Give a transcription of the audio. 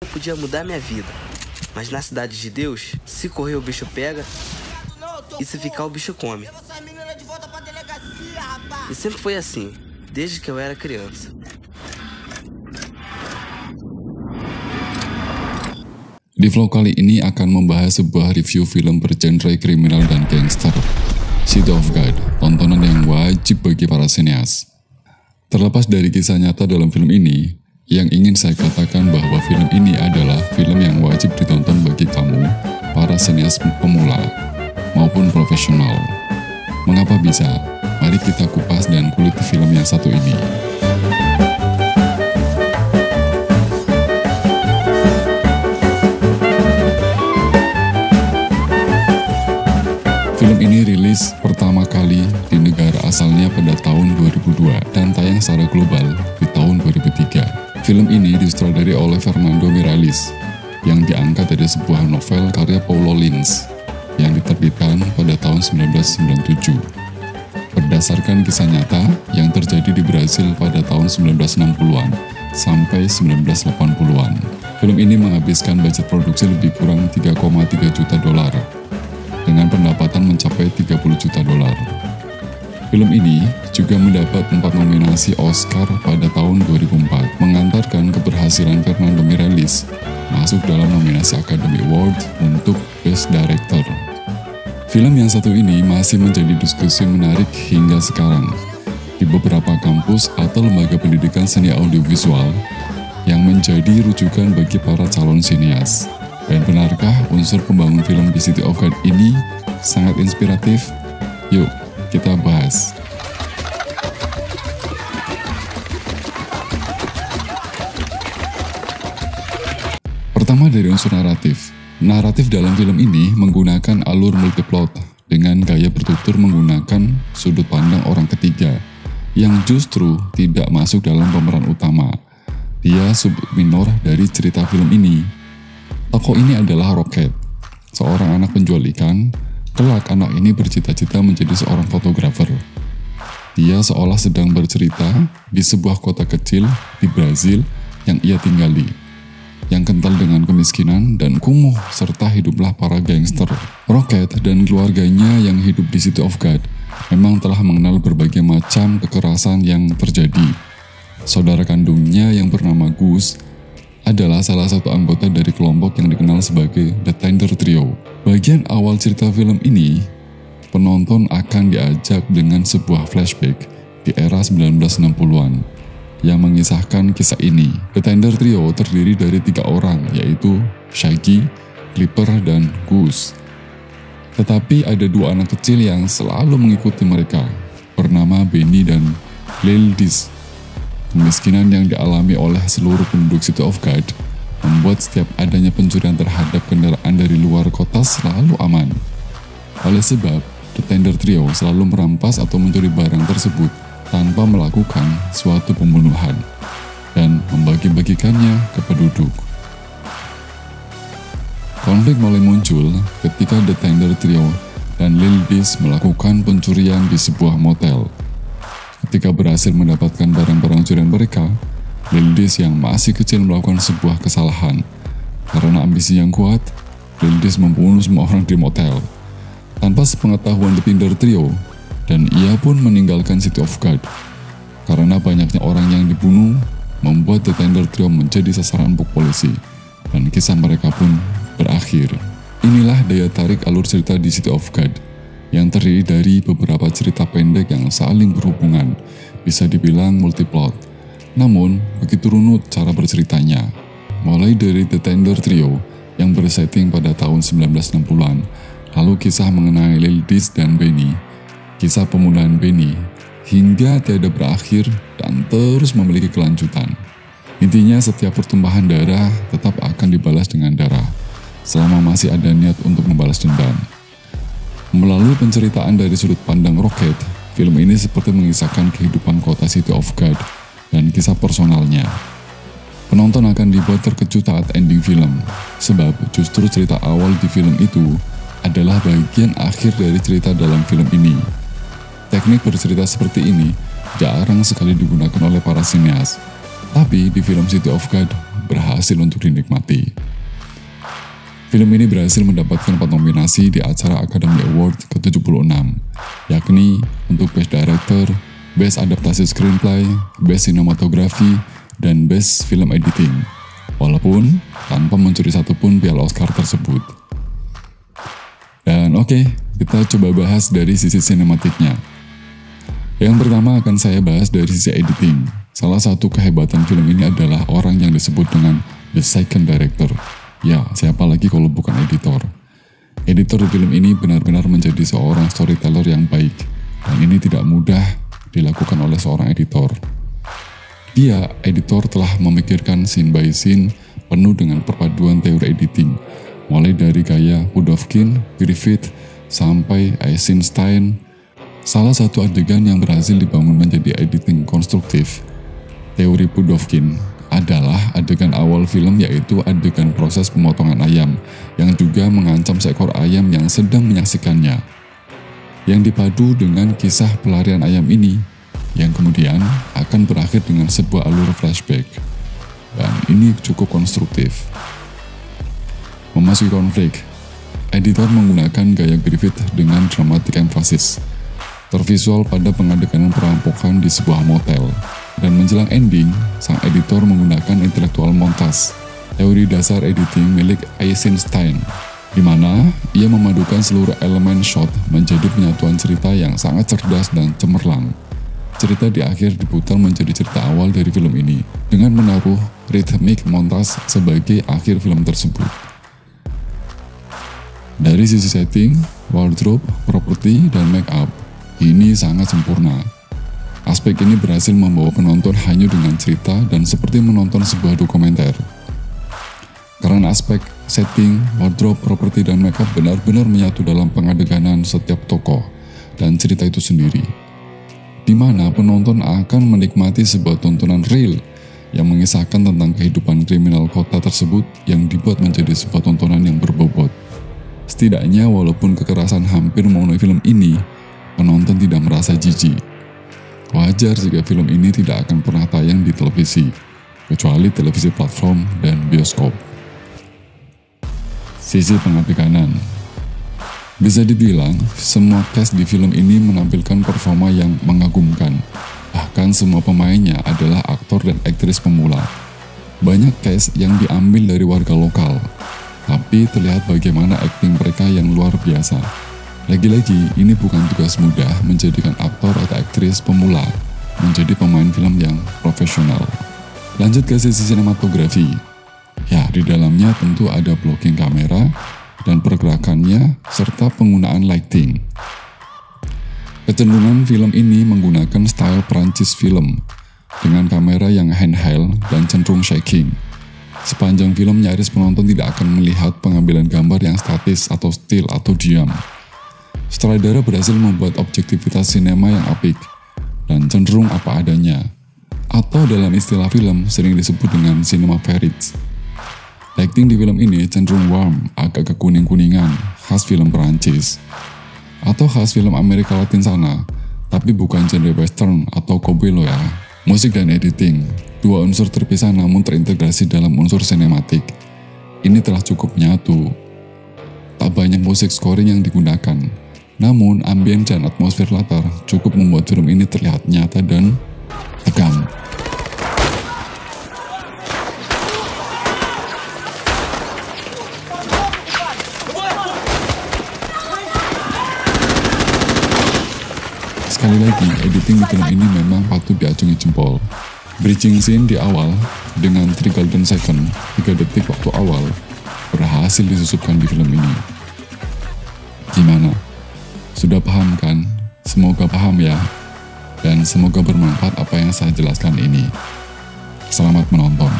podia mudar minha vida. Mas na cidade de Deus, se correr o bicho pega, e se ficar o bicho come. E sempre foi assim, desde que eu era criança. Di vlog kali ini akan membahas sebuah review film bergenre kriminal dan gangster, City of God, tontonan yang wajib bagi para sineas. Terlepas dari kisah nyata dalam film ini, yang ingin saya katakan bahwa film ini adalah film yang wajib ditonton bagi kamu, para sineas pemula, maupun profesional. Mengapa bisa? Mari kita kupas dan kuliti film yang satu ini. Film ini rilis pertama kali di negara asalnya pada tahun 2002 dan tayang secara global di tahun 2003. Film ini disutradari oleh Fernando Meirelles yang diangkat dari sebuah novel karya Paulo Lins yang diterbitkan pada tahun 1997. Berdasarkan kisah nyata yang terjadi di Brasil pada tahun 1960-an sampai 1980-an. Film ini menghabiskan budget produksi lebih kurang 3,3 juta dolar dengan pendapatan mencapai 30 juta dolar. Film ini juga mendapat 4 nominasi Oscar pada tahun 2004, mengantarkan keberhasilan Fernando Meirelles masuk dalam nominasi Academy Award untuk Best Director. Film yang satu ini masih menjadi diskusi menarik hingga sekarang di beberapa kampus atau lembaga pendidikan seni audiovisual yang menjadi rujukan bagi para calon sineas. Dan benarkah unsur pembangun film di City of God ini sangat inspiratif? Yuk, kita bahas. Pertama dari unsur naratif. Naratif dalam film ini menggunakan alur multiplot dengan gaya bertutur menggunakan sudut pandang orang ketiga yang justru tidak masuk dalam pemeran utama. Dia sub minor dari cerita film ini. Tokoh ini adalah Rocket, seorang anak penjual ikan. Kelak anak ini bercita-cita menjadi seorang fotografer. Dia seolah sedang bercerita di sebuah kota kecil di Brazil yang ia tinggali, yang kental dengan kemiskinan dan kumuh serta hiduplah para gangster. Rocket dan keluarganya yang hidup di City of God memang telah mengenal berbagai macam kekerasan yang terjadi. Saudara kandungnya yang bernama Gus adalah salah satu anggota dari kelompok yang dikenal sebagai The Tender Trio. Bagian awal cerita film ini, penonton akan diajak dengan sebuah flashback di era 1960-an yang mengisahkan kisah ini. The Tender Trio terdiri dari 3 orang, yaitu Shaggy, Clipper, dan Goose. Tetapi ada 2 anak kecil yang selalu mengikuti mereka, bernama Benny dan Lildis. Kemiskinan yang dialami oleh seluruh penduduk City of God membuat setiap adanya pencurian terhadap kendaraan dari luar kota selalu aman. Oleh sebab, The Tender Trio selalu merampas atau mencuri barang tersebut tanpa melakukan suatu pembunuhan dan membagi-bagikannya ke penduduk. Konflik mulai muncul ketika The Tender Trio dan Lildis melakukan pencurian di sebuah motel. Ketika berhasil mendapatkan barang-barang curian mereka, Lildis yang masih kecil melakukan sebuah kesalahan. Karena ambisi yang kuat, Lildis membunuh semua orang di motel tanpa sepengetahuan The Tender Trio, dan ia pun meninggalkan City of God. Karena banyaknya orang yang dibunuh, membuat The Tender Trio menjadi sasaran empuk polisi, dan kisah mereka pun berakhir. Inilah daya tarik alur cerita di City of God, yang terdiri dari beberapa cerita pendek yang saling berhubungan, bisa dibilang multiplot. Namun, begitu runut cara berceritanya. Mulai dari The Tender Trio yang bersetting pada tahun 1960-an, lalu kisah mengenai Lildis dan Benny, kisah pembunuhan Benny, hingga tiada berakhir dan terus memiliki kelanjutan. Intinya, setiap pertumpahan darah tetap akan dibalas dengan darah, selama masih ada niat untuk membalas dendam. Melalui penceritaan dari sudut pandang Rocket, film ini seperti mengisahkan kehidupan kota City of God dan kisah personalnya. Penonton akan dibuat terkejut saat ending film, sebab justru cerita awal di film itu adalah bagian akhir dari cerita dalam film ini. Teknik bercerita seperti ini jarang sekali digunakan oleh para sineas, tapi di film City of God berhasil untuk dinikmati. Film ini berhasil mendapatkan 4 nominasi di acara Academy Award ke-76, yakni untuk Best Director, Best Adaptasi Screenplay, Best Cinematography, dan Best Film Editing, walaupun tanpa mencuri satupun piala Oscar tersebut. Dan oke, kita coba bahas dari sisi sinematiknya. Yang pertama akan saya bahas dari sisi editing. Salah satu kehebatan film ini adalah orang yang disebut dengan The Second Director. Ya, siapa lagi kalau bukan editor. Editor di film ini benar-benar menjadi seorang storyteller yang baik, dan ini tidak mudah dilakukan oleh seorang editor. Dia, editor, telah memikirkan scene by scene penuh dengan perpaduan teori editing, mulai dari gaya Pudovkin, Griffith, sampai Eisenstein. Salah satu adegan yang berhasil dibangun menjadi editing konstruktif, teori Pudovkin, adalah adegan awal film, yaitu adegan proses pemotongan ayam yang juga mengancam seekor ayam yang sedang menyaksikannya, yang dipadu dengan kisah pelarian ayam ini yang kemudian akan berakhir dengan sebuah alur flashback, dan ini cukup konstruktif. Memasuki konflik, editor menggunakan gaya Griffith dengan dramatic emphasis, tervisual pada pengadeganan perampokan di sebuah motel. Dan menjelang ending, sang editor menggunakan intelektual montage, teori dasar editing milik Eisenstein, di mana ia memadukan seluruh elemen shot menjadi penyatuan cerita yang sangat cerdas dan cemerlang. Cerita di akhir diputar menjadi cerita awal dari film ini, dengan menaruh rhythmic montage sebagai akhir film tersebut. Dari sisi setting, wardrobe, properti, dan make up, ini sangat sempurna. Aspek ini berhasil membawa penonton hanyut dengan cerita dan seperti menonton sebuah dokumenter. Karena aspek setting, wardrobe, properti, dan makeup benar-benar menyatu dalam pengadeganan setiap tokoh dan cerita itu sendiri, di mana penonton akan menikmati sebuah tontonan real yang mengisahkan tentang kehidupan kriminal kota tersebut yang dibuat menjadi sebuah tontonan yang berbobot. Setidaknya walaupun kekerasan hampir memenuhi film ini, penonton tidak merasa jijik. Wajar jika film ini tidak akan pernah tayang di televisi, kecuali televisi platform dan bioskop. Sisi pengadeganan. Bisa dibilang, semua cast di film ini menampilkan performa yang mengagumkan. Bahkan semua pemainnya adalah aktor dan aktris pemula. Banyak cast yang diambil dari warga lokal, tapi terlihat bagaimana akting mereka yang luar biasa. Lagi-lagi, ini bukan tugas mudah menjadikan aktor atau aktris pemula menjadi pemain film yang profesional. Lanjut ke sisi sinematografi. Ya, di dalamnya tentu ada blocking kamera dan pergerakannya serta penggunaan lighting. Kecenderungan film ini menggunakan style Perancis film dengan kamera yang handheld dan cenderung shaking. Sepanjang film nyaris penonton tidak akan melihat pengambilan gambar yang statis atau still atau diam. Sutradara berhasil membuat objektivitas sinema yang apik dan cenderung apa adanya, atau dalam istilah film sering disebut dengan cinema verite. Lighting di film ini cenderung warm, agak kekuning-kuningan, khas film Perancis, atau khas film Amerika Latin sana, tapi bukan genre western atau cowboy lo ya. Musik dan editing, dua unsur terpisah namun terintegrasi dalam unsur sinematik. Ini telah cukup menyatu. Tak banyak musik scoring yang digunakan, namun ambien dan atmosfer latar cukup membuat film ini terlihat nyata dan tegang. Sekali lagi, editing di film ini memang patut diacungi jempol. Bridging scene di awal dengan 3 golden second, 3 detik waktu awal, berhasil disusupkan di film ini. Gimana? Sudah paham kan? Semoga paham ya. Dan semoga bermanfaat apa yang saya jelaskan ini. Selamat menonton.